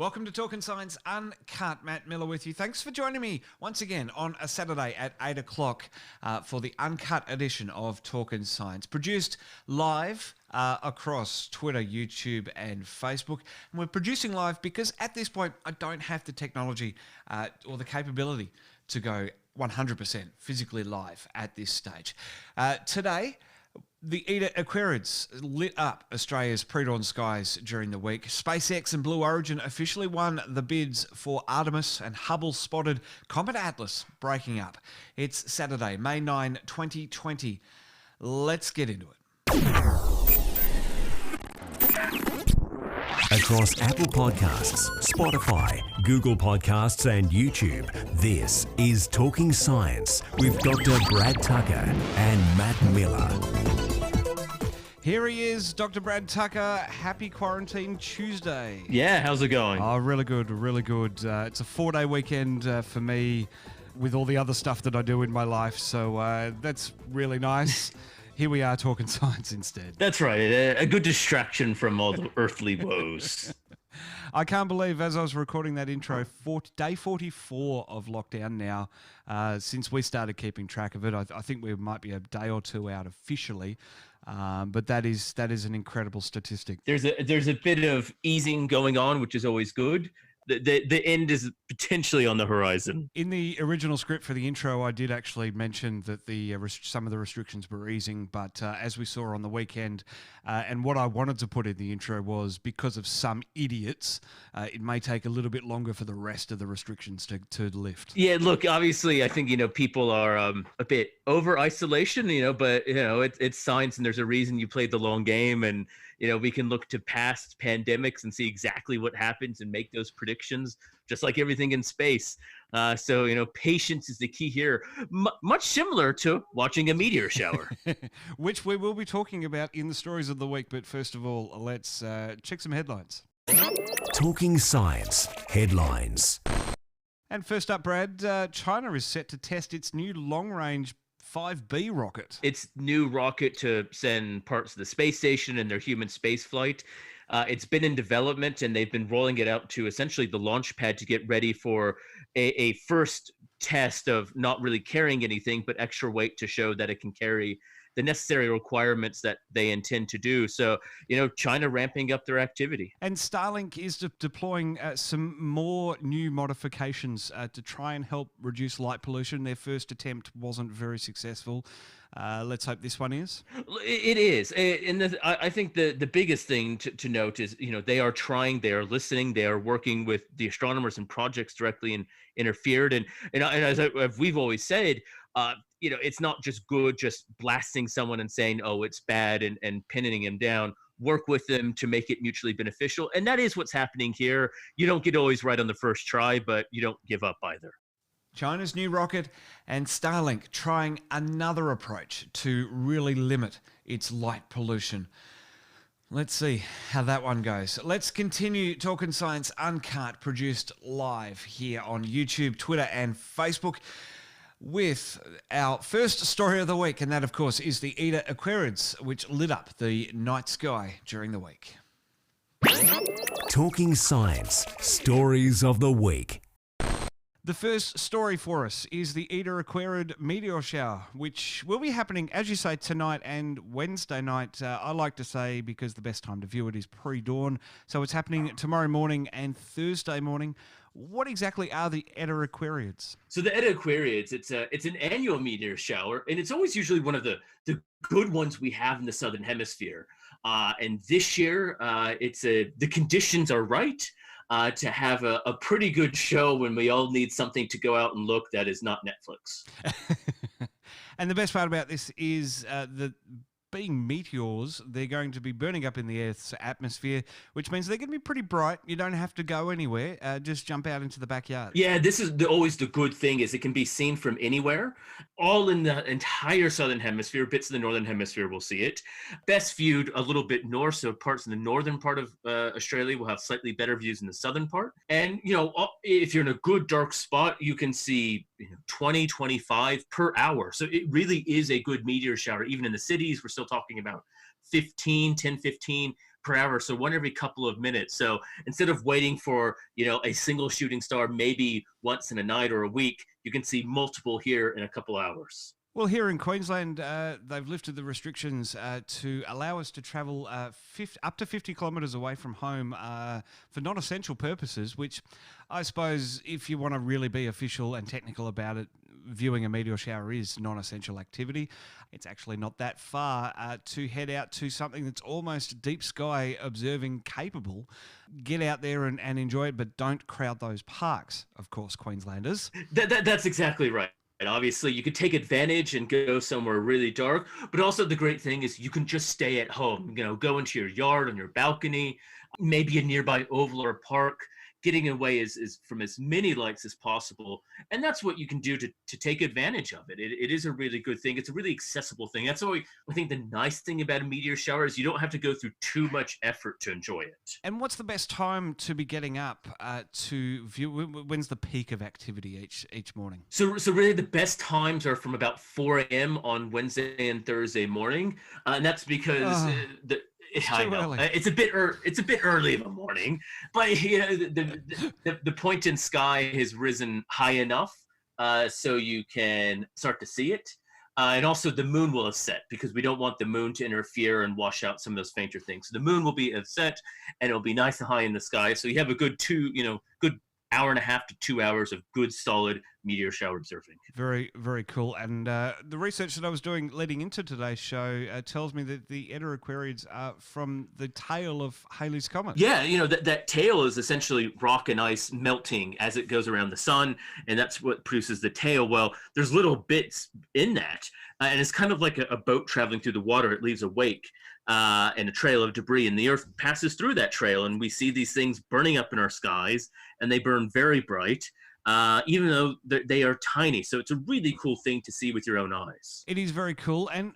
Welcome to Talkin Science Uncut. Matt Miller with you. Thanks for joining me once again on a Saturday at 8 o'clock for the uncut edition of Talkin Science. Produced live across Twitter, YouTube and Facebook. And we're producing live because at this point I don't have the technology or the capability to go 100% physically live at this stage. Today, the Eta Aquarids lit up Australia's pre-dawn skies during the week. SpaceX and Blue Origin officially won the bids for Artemis, and Hubble spotted Comet Atlas breaking up. It's Saturday, May 9, 2020. Let's get into it. Across Apple Podcasts, Spotify, Google Podcasts and YouTube, this is Talking Science with Dr. Brad Tucker and Matt Miller. Here he is, Dr. Brad Tucker. Happy Quarantine Tuesday. Yeah, how's it going? Oh, really good, really good. It's a 4-day weekend for me with all the other stuff that I do in my life, so that's really nice. Here we are talking science instead. That's right, a good distraction from all the earthly woes. I can't believe, as I was recording that intro, day 44 of lockdown now. Since we started keeping track of it, I think we might be a day or two out officially. But that is an incredible statistic. There's a bit of easing going on, which is always good. The end is potentially on the horizon. In the original script for the intro, I did actually mention that some of the restrictions were easing, but as we saw on the weekend, and what I wanted to put in the intro was because of some idiots, it may take a little bit longer for the rest of the restrictions to lift. Yeah, look, obviously, I think people are a bit over isolation, but it's science, and there's a reason you played the long game, and we can look to past pandemics and see exactly what happens and make those predictions, just like everything in space. So patience is the key here, much similar to watching a meteor shower. Which we will be talking about in the stories of the week. But first of all, let's check some headlines. Talking Science headlines. And first up, Brad, China is set to test its new long-range 5B rocket. Its new rocket to send parts of the space station and their human space flight. It's been in development, and they've been rolling it out to essentially the launch pad to get ready for a first test of not really carrying anything, but extra weight to show that it can carry the necessary requirements that they intend to do. So, China ramping up their activity. And Starlink is deploying some more new modifications to try and help reduce light pollution. Their first attempt wasn't very successful. Let's hope this one is. It is. And I think the biggest thing to note is, they are trying, they are listening, they are working with the astronomers and projects directly and interfered. And as we've always said, it's not just good just blasting someone and saying, oh, it's bad and pinning him down. Work with them to make it mutually beneficial. And that is what's happening here. You don't get always right on the first try, but you don't give up either. China's new rocket and Starlink trying another approach to really limit its light pollution. Let's see how that one goes. Let's continue Talking Science Uncut, produced live here on YouTube, Twitter and Facebook, with our first story of the week, and that, of course, is the Eta Aquarids, which lit up the night sky during the week. Talking Science, stories of the week. The first story for us is the Eta Aquarid meteor shower, which will be happening, as you say, tonight and Wednesday night. I like to say, because the best time to view it is pre-dawn. So it's happening tomorrow morning and Thursday morning. What exactly are the Eta Aquarids? So the Eta Aquarids, it's an annual meteor shower, and it's always usually one of the good ones we have in the Southern Hemisphere. And this year, the conditions are right to have a pretty good show when we all need something to go out and look that is not Netflix. And the best part about this is that being meteors, they're going to be burning up in the Earth's atmosphere, which means they're going to be pretty bright. You don't have to go anywhere. Just jump out into the backyard. Yeah, this is always the good thing, is it can be seen from anywhere. All in the entire Southern Hemisphere. Bits of the Northern Hemisphere will see it. Best viewed a little bit north, so parts in the northern part of Australia will have slightly better views in the southern part. And, if you're in a good dark spot, you can see 20, 25 per hour. So it really is a good meteor shower. Even in the cities, we're still talking about 10, 15 per hour, so one every couple of minutes. So instead of waiting for, a single shooting star maybe once in a night or a week, you can see multiple here in a couple hours. Well, here in Queensland, they've lifted the restrictions to allow us to travel up to 50 kilometres away from home for non-essential purposes, which I suppose, if you want to really be official and technical about it, viewing a meteor shower is non-essential activity. It's actually not that far to head out to something that's almost deep sky observing capable. Get out there and enjoy it, but don't crowd those parks, of course, Queenslanders. That's exactly right. And obviously, you could take advantage and go somewhere really dark. But also, the great thing is you can just stay at home. Go into your yard, on your balcony, maybe a nearby oval or park. Getting away is from as many lights as possible. And that's what you can do to take advantage of it. It is a really good thing. It's a really accessible thing. That's why I think the nice thing about a meteor shower is you don't have to go through too much effort to enjoy it. And what's the best time to be getting up to view? When's the peak of activity each morning? So really the best times are from about 4 a.m. on Wednesday and Thursday morning. And that's because I know it's a bit early in the morning, but the point in sky has risen high enough so you can start to see it, and also the moon will have set, because we don't want the moon to interfere and wash out some of those fainter things. So the moon will be set, and it'll be nice and high in the sky. So you have a good good hour and a half to 2 hours of good solid meteor shower observing. Very, very cool. And the research that I was doing leading into today's show tells me that the Eta Aquarids are from the tail of Halley's Comet. Yeah, that tail is essentially rock and ice melting as it goes around the sun, and that's what produces the tail. Well, there's little bits in that, and it's kind of like a boat traveling through the water. It leaves a wake and a trail of debris, and the Earth passes through that trail, and we see these things burning up in our skies, and they burn very bright. Even though they are tiny. So it's a really cool thing to see with your own eyes. It is very cool. And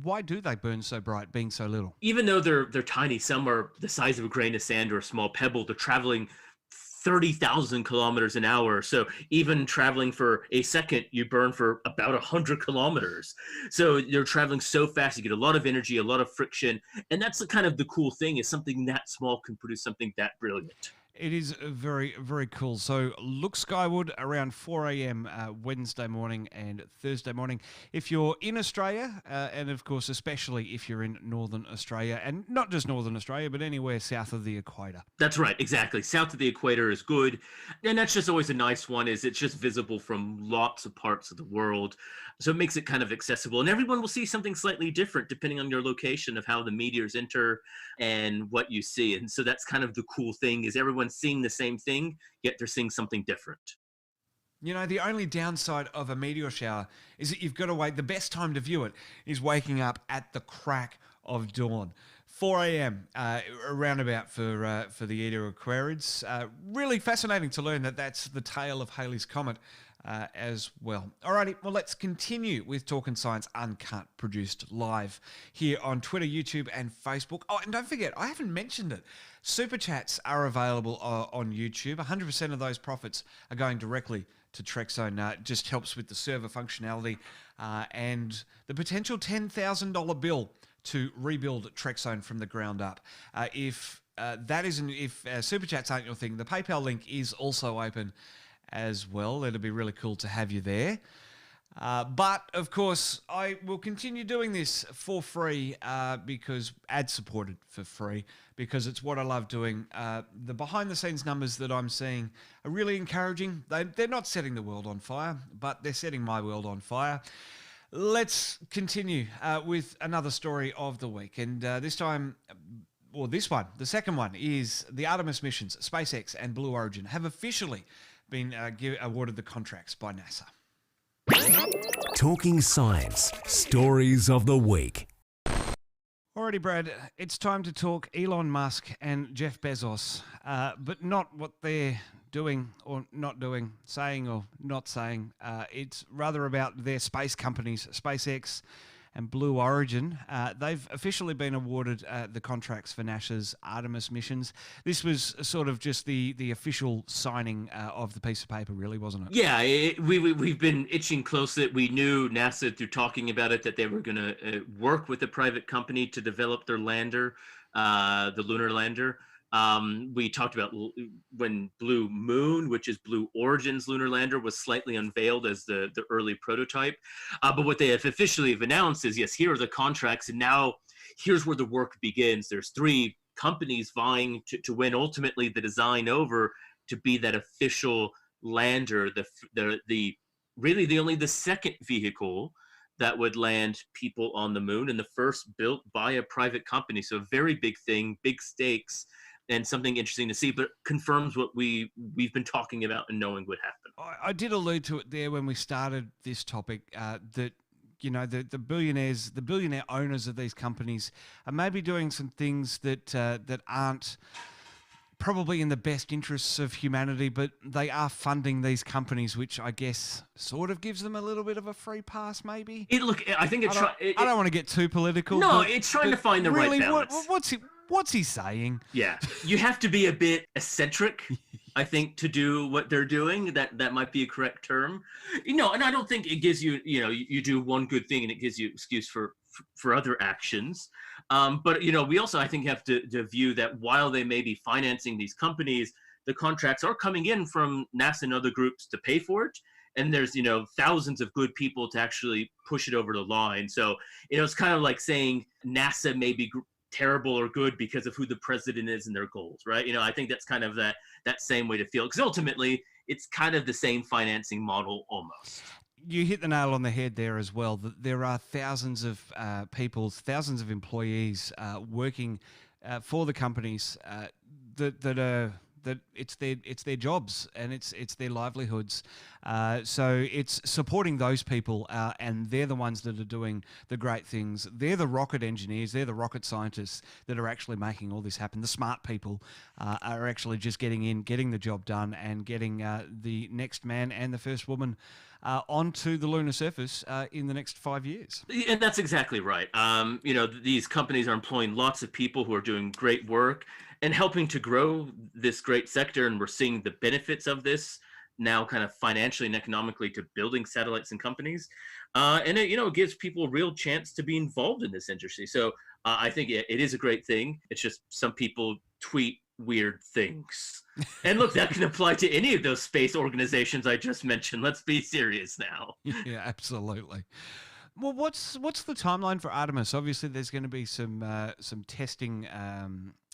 why do they burn so bright, being so little? Even though they're tiny, some are the size of a grain of sand or a small pebble. They're traveling 30,000 kilometers an hour. So even traveling for a second, you burn for about 100 kilometers. So they're traveling so fast, you get a lot of energy, a lot of friction. And that's the cool thing, is something that small can produce something that brilliant. It is very, very cool. So look skyward around 4 a.m. Wednesday morning and Thursday morning. If you're in Australia, and of course, especially if you're in Northern Australia, and not just Northern Australia, but anywhere south of the equator. That's right, exactly. South of the equator is good. And that's just always a nice one, is it's just visible from lots of parts of the world. So it makes it kind of accessible. And everyone will see something slightly different depending on your location of how the meteors enter and what you see. And so that's kind of the cool thing, is everyone's seeing the same thing, yet they're seeing something different. The only downside of a meteor shower is that you've got to wait. The best time to view it is waking up at the crack of dawn. 4 a.m. Around about for the Eta Aquarids. Really fascinating to learn that that's the tail of Halley's Comet as well. Alrighty, well, let's continue with Talkin Science Uncut, produced live here on Twitter, YouTube, and Facebook. Oh, and don't forget, I haven't mentioned it. Super chats are available on YouTube. 100% of those profits are going directly to TrekZone. It just helps with the server functionality and the potential $10,000 bill to rebuild TrekZone from the ground up. If super chats aren't your thing, the PayPal link is also open as well. It'd be really cool to have you there. But of course, I will continue doing this for free because ad-supported for free, because it's what I love doing. The behind-the-scenes numbers that I'm seeing are really encouraging. They're not setting the world on fire, but they're setting my world on fire. Let's continue with another story of the week. And this one, the second one, is the Artemis missions, SpaceX and Blue Origin, have officially been awarded the contracts by NASA. Talking Science, stories of the week. Alrighty, Brad, it's time to talk Elon Musk and Jeff Bezos, but not what they're doing or not doing, saying or not saying. It's rather about their space companies, SpaceX and Blue Origin. They've officially been awarded the contracts for NASA's Artemis missions. This was sort of just the official signing of the piece of paper, really, wasn't it? Yeah, we've been itching close that we knew NASA through talking about it that they were going to work with a private company to develop their lander, the lunar lander. We talked about when Blue Moon, which is Blue Origin's lunar lander, was slightly unveiled as the early prototype. But what they have officially announced is, yes, here are the contracts, and now here's where the work begins. There's 3 companies vying to win ultimately the design over to be that official lander, the really only the second vehicle that would land people on the moon, and the first built by a private company. So a very big thing, big stakes, and something interesting to see, but confirms what we've been talking about and knowing would happen. I did allude to it there when we started this topic, that the billionaires, the billionaire owners of these companies are maybe doing some things that aren't probably in the best interests of humanity, but they are funding these companies, which I guess sort of gives them a little bit of a free pass, maybe. I think it's. I don't want to get too political. No, it's trying to find the really, right balance. What's he saying? Yeah, you have to be a bit eccentric, I think, to do what they're doing. That might be a correct term. And I don't think it gives you, you do one good thing and it gives you excuse for other actions. But we also, I think, have to view that while they may be financing these companies, the contracts are coming in from NASA and other groups to pay for it. And there's, thousands of good people to actually push it over the line. So, it's kind of like saying NASA may be terrible or good because of who the president is and their goals, right? I think that's kind of that same way to feel, because ultimately it's kind of the same financing model almost. You hit the nail on the head there as well, that there are thousands of people, thousands of employees working for the companies that it's their jobs and it's their livelihoods. So it's supporting those people, and they're the ones that are doing the great things. They're the rocket engineers, they're the rocket scientists that are actually making all this happen. The smart people are actually just getting in, getting the job done, and getting the next man and the first woman onto the lunar surface in the next 5 years. And that's exactly right. These companies are employing lots of people who are doing great work and helping to grow this great sector. And we're seeing the benefits of this now kind of financially and economically to building satellites and companies. And it gives people a real chance to be involved in this industry. So I think it is a great thing. It's just some people tweet weird things. And look, that can apply to any of those space organizations I just mentioned. Let's be serious now. Yeah, absolutely. Well, what's the timeline for Artemis? Obviously, there's going to be some testing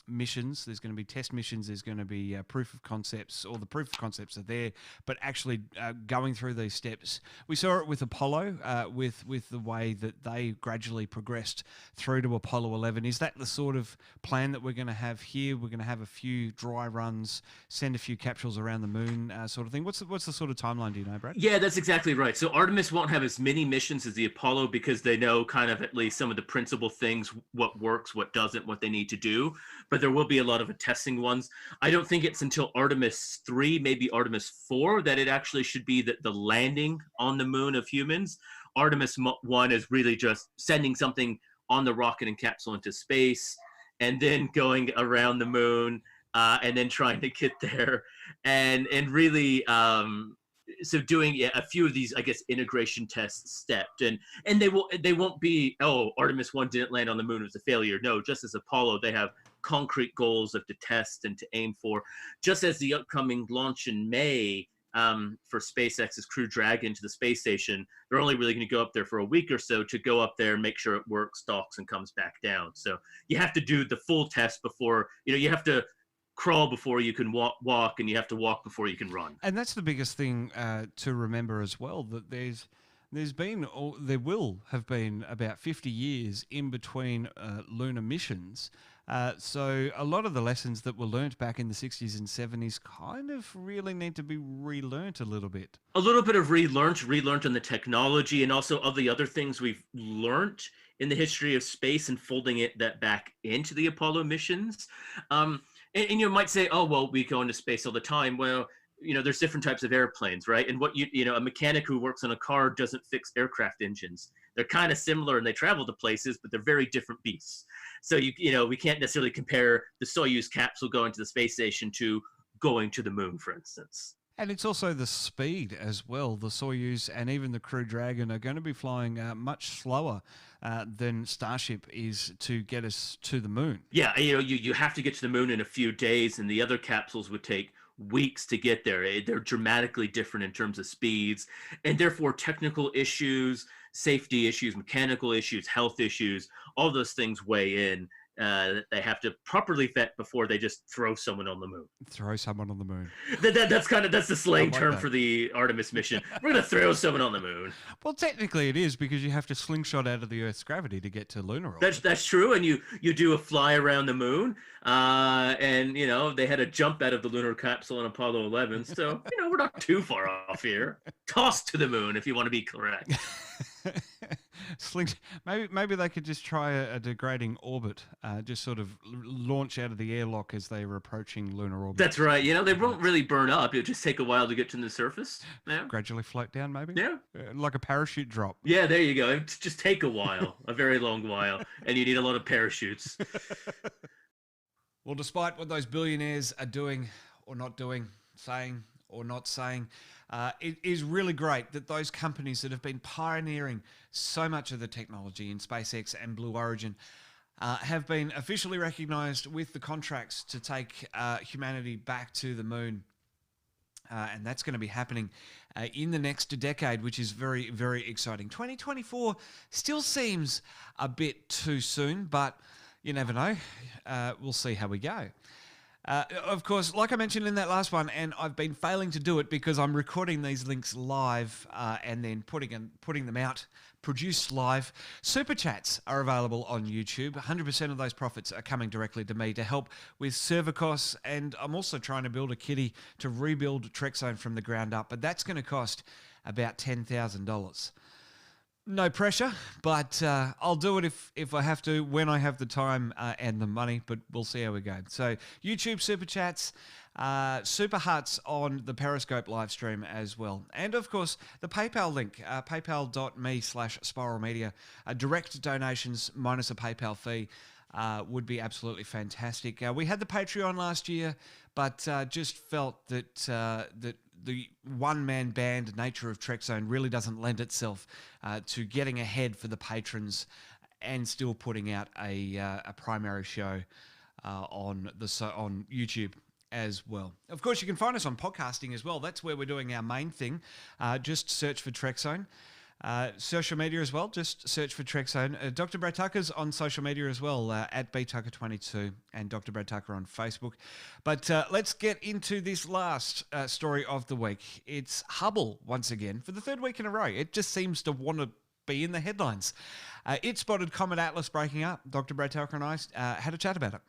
missions. There's going to be test missions. There's going to be proof of concepts, or the proof of concepts are there, but actually going through these steps. We saw it with Apollo, with the way that they gradually progressed through to Apollo 11. Is that the sort of plan that we're going to have here? We're going to have a few dry runs, send a few capsules around the moon, sort of thing. What's the sort of timeline? Do you know, Brad? Yeah, that's exactly right. So Artemis won't have as many missions as the Apollo, because they know kind of at least some of the principal things, what works, what doesn't, what they need to do. But there will be a lot of testing ones. I don't think it's until Artemis 3, maybe Artemis 4, that it actually should be the landing on the moon of humans. Artemis 1 is really just sending something on the rocket and capsule into space, and then going around the moon, and then trying to get there, and really so doing a few of these, I guess, integration tests stepped, and they won't be, oh, Artemis 1 didn't land on the moon, it was a failure. No, just as Apollo, they have concrete goals to test and to aim for, just as the upcoming launch in May for SpaceX's Crew Dragon to the space station. They're only really going to go up there for a week or so to go up there and make sure it works, docks, and comes back down. So you have to do the full test before, you have to crawl before you can walk, and you have to walk before you can run. And that's the biggest thing to remember as well, that there will have been about 50 years in between lunar missions. So a lot of the lessons that were learnt back in the 60s and 70s kind of really need to be relearnt a little bit. A little bit of relearnt on the technology, and also of the other things we've learnt in the history of space, and folding that back into the Apollo missions. And you might say, oh, well, we go into space all the time. Well, there's different types of airplanes, right? And what a mechanic who works on a car doesn't fix aircraft engines. they're kind of similar and they travel to places, but they're very different beasts. So we can't necessarily compare the Soyuz capsule going to the space station to going to the moon, for instance. And it's also the speed as well. The Soyuz and even the Crew Dragon are going to be flying much slower than Starship is to get us to the moon. Yeah, you have to get to the moon in a few days, and the other capsules would take weeks to get there. They're dramatically different in terms of speeds, and therefore technical issues, safety issues, mechanical issues, health issues, all those things weigh in. They have to properly vet before they just throw someone on the moon. Throw someone on the moon. That's the slang term for the Artemis mission. We're going to throw someone on the moon. Well, technically it is, because you have to slingshot out of the Earth's gravity to get to lunar orbit. That's true, and you do a fly around the moon, and they had a jump out of the lunar capsule in Apollo 11, so we're not too far off here. Tossed to the moon, if you want to be correct. Maybe they could just try a degrading orbit, just sort of launch out of the airlock as they were approaching lunar orbit. That's right. They won't really burn up. It'll just take a while to get to the surface. Yeah. Gradually float down, maybe. Yeah. Like a parachute drop. Yeah, there you go. Just take a while, a very long while, and you need a lot of parachutes. Well, despite what those billionaires are doing or not doing, saying or not saying, it is really great that those companies that have been pioneering so much of the technology in SpaceX and Blue Origin have been officially recognized with the contracts to take humanity back to the moon. And that's going to be happening in the next decade, which is very, very exciting. 2024 still seems a bit too soon, but you never know. We'll see how we go. Of course, like I mentioned in that last one, and I've been failing to do it because I'm recording these links live and then putting them out, produced live. Super chats are available on YouTube. 100% of those profits are coming directly to me to help with server costs, and I'm also trying to build a kitty to rebuild Trek Zone from the ground up, but that's going to cost about $10,000. No pressure, but I'll do it if I have to, when I have the time and the money, but we'll see how we go. So YouTube Super Chats, Super Huts on the Periscope live stream as well. And of course, the PayPal link, paypal.me/Spiral Media. Direct donations minus a PayPal fee would be absolutely fantastic. We had the Patreon last year, but just felt that the one-man band nature of Trek Zone really doesn't lend itself to getting ahead for the patrons and still putting out a primary show on YouTube as well. Of course, you can find us on podcasting as well. That's where we're doing our main thing. Just search for Trek Zone. Social media as well, just search for Trek Zone. Dr. Brad Tucker's on social media as well, at btucker22 and Dr. Brad Tucker on Facebook. But let's get into this last story of the week. It's Hubble once again for the third week in a row. It just seems to want to be in the headlines. It spotted Comet Atlas breaking up. Dr. Brad Tucker and I had a chat about it.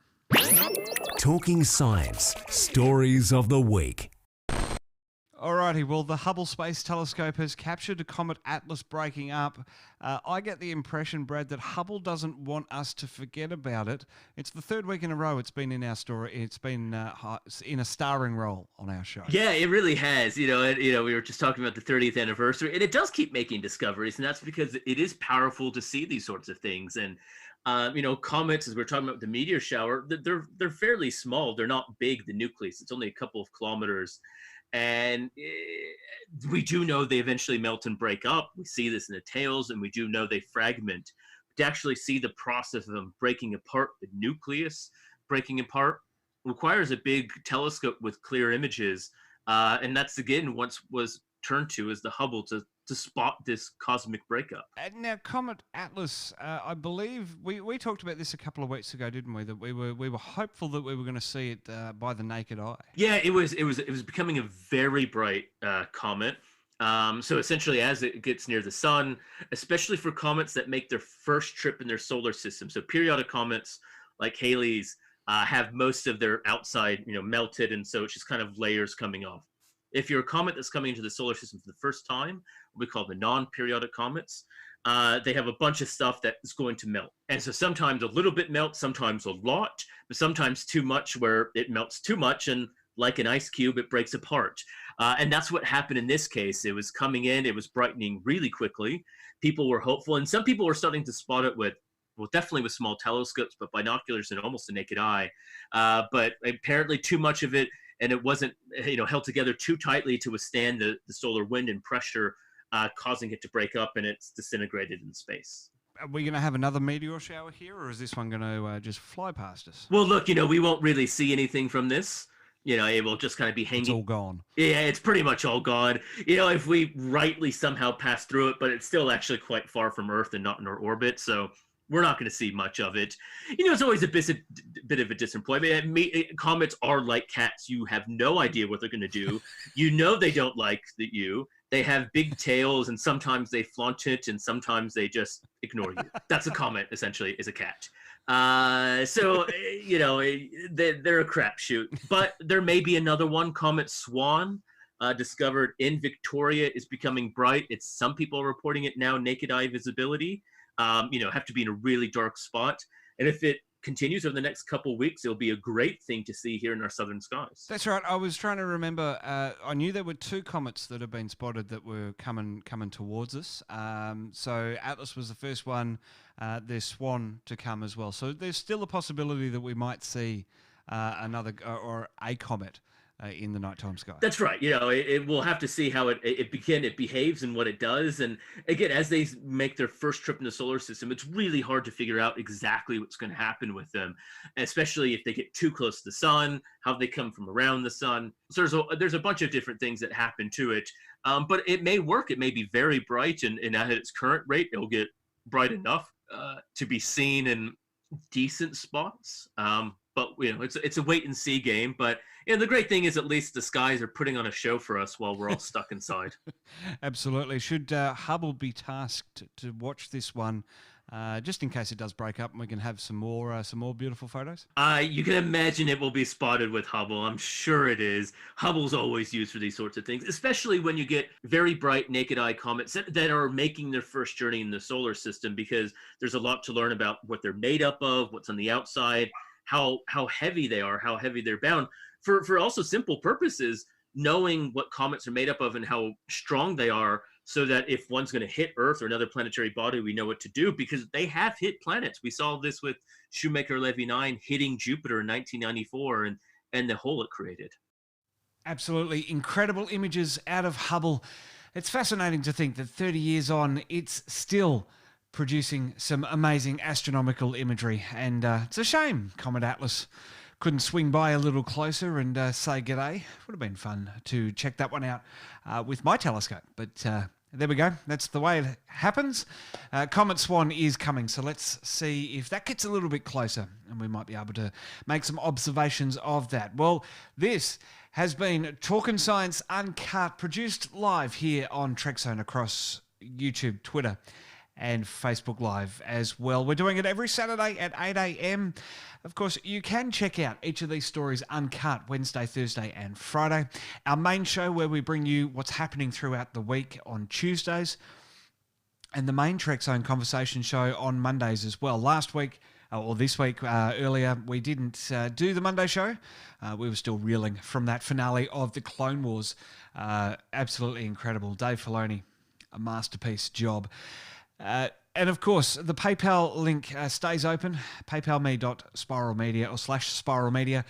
Talking Science, stories of the week. Alrighty, well, the Hubble Space Telescope has captured a Comet Atlas breaking up. I get the impression, Brad, that Hubble doesn't want us to forget about it. It's the third week in a row it's been in our story. It's been in a starring role on our show. Yeah, it really has. We were just talking about the 30th anniversary, and it does keep making discoveries, and that's because it is powerful to see these sorts of things. And comets, as we're talking about the meteor shower, they're fairly small. They're not big. The nucleus, it's only a couple of kilometers. And we do know they eventually melt and break up. We see this in the tails, and we do know they fragment. But to actually see the process of them breaking apart, the nucleus breaking apart, requires a big telescope with clear images. And that's, again, what was turned to as the Hubble to spot this cosmic breakup. And now, Comet Atlas, I believe we talked about this a couple of weeks ago, didn't we? That we were hopeful that we were going to see it by the naked eye. Yeah, it was becoming a very bright comet. So essentially, as it gets near the sun, especially for comets that make their first trip in their solar system, so periodic comets like Halley's have most of their outside, melted, and so it's just kind of layers coming off. If you're a comet that's coming into the solar system for the first time, what we call the non-periodic comets, they have a bunch of stuff that is going to melt. And so sometimes a little bit melts, sometimes a lot, but sometimes too much where it melts too much and like an ice cube, it breaks apart. And that's what happened in this case. It was coming in, it was brightening really quickly. People were hopeful, and some people were starting to spot it with, well, definitely with small telescopes, but binoculars and almost a naked eye. But apparently too much of it, and it wasn't, held together too tightly to withstand the solar wind and pressure, causing it to break up, and it's disintegrated in space. Are we going to have another meteor shower here, or is this one going to just fly past us? Well, look, we won't really see anything from this. It will just kind of be hanging. It's all gone. Yeah, it's pretty much all gone. If we rightly somehow pass through it, but it's still actually quite far from Earth and not in our orbit, so we're not going to see much of it. It's always a bit of a disappointment. Comets are like cats. You have no idea what they're going to do. They don't like you. They have big tails, and sometimes they flaunt it, and sometimes they just ignore you. That's a comet, essentially, is a cat. So they're a crapshoot. But there may be another one. Comet Swan, discovered in Victoria, is becoming bright. Some people are reporting it now, naked eye visibility. Have to be in a really dark spot. And if it continues over the next couple of weeks, it'll be a great thing to see here in our southern skies. That's right. I was trying to remember. I knew there were 2 comets that have been spotted that were coming towards us. So Atlas was the first one. There's Swan to come as well. So there's still a possibility that we might see another or a comet in the nighttime sky. That's right. We'll have to see how it behaves and what it does. And again, as they make their first trip in the solar system, it's really hard to figure out exactly what's going to happen with them, especially if they get too close to the sun, how they come from around the sun. So there's a bunch of different things that happen to it. But it may work. It may be very bright, and at its current rate, it'll get bright enough to be seen in decent spots. But it's a wait and see game. But the great thing is, at least the skies are putting on a show for us while we're all stuck inside. Absolutely. Should Hubble be tasked to watch this one, just in case it does break up, and we can have some more beautiful photos? You can imagine it will be spotted with Hubble. I'm sure it is. Hubble's always used for these sorts of things, especially when you get very bright naked eye comets that are making their first journey in the solar system, because there's a lot to learn about what they're made up of, what's on the outside, how heavy they are, how heavy they're bound. For also simple purposes, knowing what comets are made up of and how strong they are, so that if one's going to hit Earth or another planetary body, we know what to do, because they have hit planets. We saw this with Shoemaker-Levy 9 hitting Jupiter in 1994 and the hole it created. Absolutely incredible images out of Hubble. It's fascinating to think that 30 years on, it's still producing some amazing astronomical imagery. And it's a shame Comet Atlas couldn't swing by a little closer and say g'day. Would have been fun to check that one out with my telescope. But there we go. That's the way it happens. Comet Swan is coming, so let's see if that gets a little bit closer, and we might be able to make some observations of that. Well, this has been Talkin Science Uncut, produced live here on Trek Zone across YouTube, Twitter, and Facebook Live as well. We're doing it every Saturday at 8 a.m. Of course, you can check out each of these stories uncut Wednesday, Thursday, and Friday. Our main show, where we bring you what's happening throughout the week, on Tuesdays, and the main Trek Zone conversation show on Mondays as well. Last week, or this week earlier, we didn't do the Monday show. We were still reeling from that finale of the Clone Wars. Absolutely incredible. Dave Filoni, a masterpiece job. And of course, the PayPal link stays open, paypalme.spiralmedia or /spiralmedia.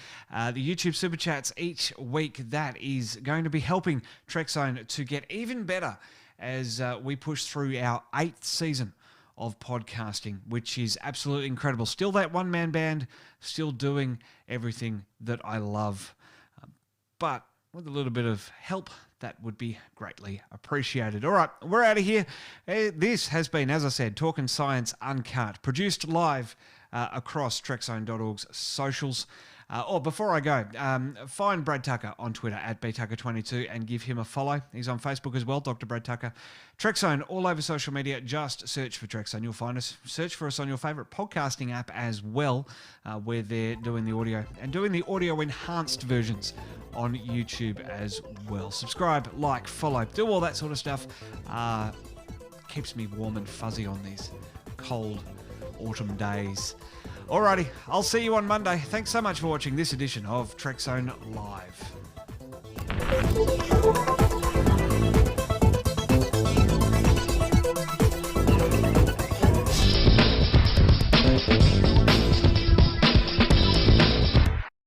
The YouTube Super Chats each week, that is going to be helping Trek Zone to get even better as we push through our 8th season of podcasting, which is absolutely incredible. Still that one-man band, still doing everything that I love. But with a little bit of help, that would be greatly appreciated. All right, we're out of here. This has been, as I said, Talkin Science Uncut, produced live across TrekZone.org's socials. Before I go, find Brad Tucker on Twitter at btucker22 and give him a follow. He's on Facebook as well, Dr. Brad Tucker. Trek Zone all over social media. Just search for Trek Zone. You'll find us. Search for us on your favourite podcasting app as well, where they're doing the audio and doing the audio enhanced versions on YouTube as well. Subscribe, like, follow, do all that sort of stuff. Keeps me warm and fuzzy on these cold autumn days. Alrighty, I'll see you on Monday. Thanks so much for watching this edition of Trek Zone Live.